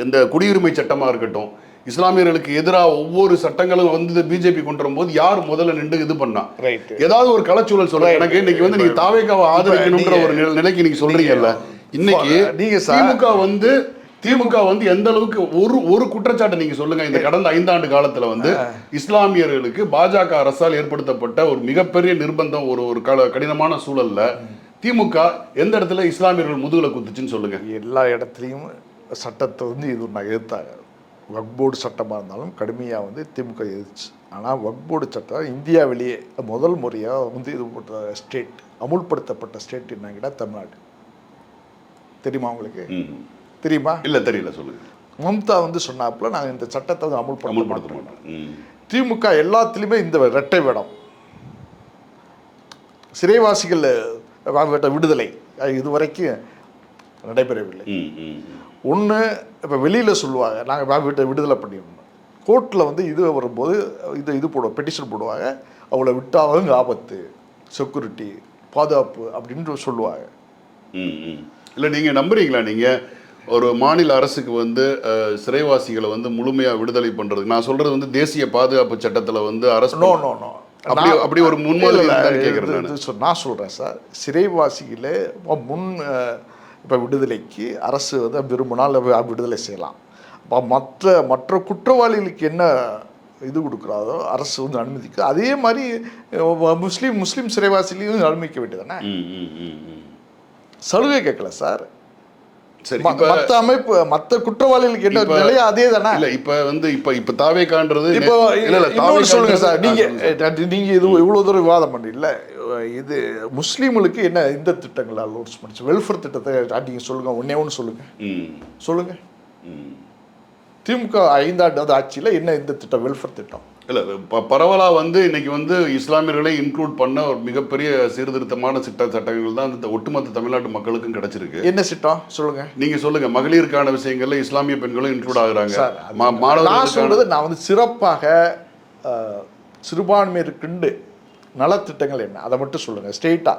இந்த குடியுரிமை சட்டமாக இருக்கட்டும், இஸ்லாமியர்களுக்கு எதிராக ஒவ்வொரு சட்டங்களும் வந்து பிஜேபி கொண்டு வரும்போது யார் முதல்ல நின்று இது பண்ணா? ஏதாவது ஒரு கலச்சூழல் சொல்லுங்க. எனக்கு இன்னைக்கு வந்து நீங்க தாவேக்காவை ஆதரிக்கணும்ன்ற ஒரு நிலைக்கு நீங்க சொல்றீங்கல்ல, இன்னைக்கு திமுக வந்து எந்த அளவுக்கு ஒரு குற்றச்சாட்டு நீங்க சொல்லுங்க. இந்த கடந்த 5 ஆண்டு காலத்துல வந்து இஸ்லாமியர்களுக்கு பாஜக அரசால் ஏற்படுத்தப்பட்ட ஒரு மிகப்பெரிய நிர்பந்தம், ஒரு கடினமான சூழல்ல திமுக எந்த இடத்துல இஸ்லாமியர்கள் முதுகுல குத்துச்சுன்னு சொல்லுங்க. எல்லா இடத்துலையும் சட்டத்தை வந்து இது நான் எதிர்த்தாங்க. வக்ஃப் போர்டு சட்டமாக இருந்தாலும் கடுமையாக வந்து திமுக எதிர்த்து. ஆனால் வக்ஃப் போர்டு சட்டம் இந்தியாவிலேயே முதல் முறையாக வந்து இது போட்ட ஸ்டேட், அமுல்படுத்தப்பட்ட ஸ்டேட் என்னங்கிட்ட தமிழ்நாடு. தெரியுமா உங்களுக்கு? தெரியுமா? இல்லை, தெரியல, சொல்லுங்க. மம்தா வந்து சொன்னாப்புல நாங்கள் இந்த சட்டத்தை வந்து அமுல்படுத்த மாட்டோம். திமுக எல்லாத்துலேயுமே இந்த இரட்டை வேடம். சிறைவாசிகள் விடுதலை இதுவரைக்கும் நடைபெறவில்லை. ஒன்று இப்போ வெளியில் சொல்லுவாங்க நாங்கள் விடுதலை பண்ணிடணும், கோர்ட்டில் வந்து இது வரும்போது இது போடுவோம், பெட்டிஷன் போடுவாங்க, அவளை விட்டாலும் ஆபத்து, செக்யூரிட்டி, பாதுகாப்பு அப்படின்னு சொல்லுவாங்க. இல்லை, நீங்கள் நம்புறீங்களா? நீங்கள் ஒரு மாநில அரசுக்கு வந்து சிறைவாசிகளை வந்து முழுமையாக விடுதலை பண்ணுறதுக்கு, நான் சொல்கிறது வந்து தேசிய பாதுகாப்பு சட்டத்தில் வந்து அரசு அப்படி ஒரு முன்மாதிரி நான் சொல்கிறேன் சார். சிறைவாசிகளே இப்போ விடுதலைக்கு அரசு வந்து விரும்பினால் விடுதலை செய்யலாம். இப்போ மற்ற குற்றவாளிகளுக்கு என்ன இது கொடுக்குறாதோ அரசு வந்து அனுமதிக்கு, அதே மாதிரி முஸ்லீம் சிறைவாசிகளையும் அனுமதிக்க வேண்டியதானே. சலுகை கேட்கல சார். சரி, மற்ற அமைப்பு மற்ற குற்றவாளிகளுக்கு என்ன நிலையா அதே தானே. இல்லை, இப்போ வந்து இப்போ தாவேக்கான்றது இப்போ இன்னொரு சொல்லுங்க சார். நீங்க இது இவ்வளோ தூரம் விவாதம் பண்ணல. இது முஸ்லீம்களுக்கு என்ன இந்த திட்டங்கள் அலோன்ஸ் பண்ணிச்சு? வெல்ஃபேர் திட்டத்தை நீங்கள் சொல்லுங்க, ஒன்று சொல்லுங்க. திமுக 5 ஆண்டு ஆட்சியில் என்ன இந்த திட்டம், வெல்ஃபேர் திட்டம்? இல்லை, பரவலாக வந்து இன்னைக்கு வந்து இஸ்லாமியர்களை இன்க்ளூட் பண்ண ஒரு மிகப்பெரிய சீர்திருத்தமான சட்டங்கள் தான் இந்த ஒட்டுமொத்த தமிழ்நாட்டு மக்களுக்கும் கிடைச்சிருக்கு. என்ன திட்டம் சொல்லுங்க, நீங்க சொல்லுங்க. மகளிருக்கான விஷயங்கள்ல இஸ்லாமிய பெண்களும் இன்க்ளூட் ஆகுறாங்க. நான் சொல்றது, நான் வந்து சிறப்பாக சிறுபான்மையினருக்குண்டு நலத்திட்டங்கள் என்ன அதை மட்டும் சொல்லுங்க ஸ்ட்ரெயிட்டா.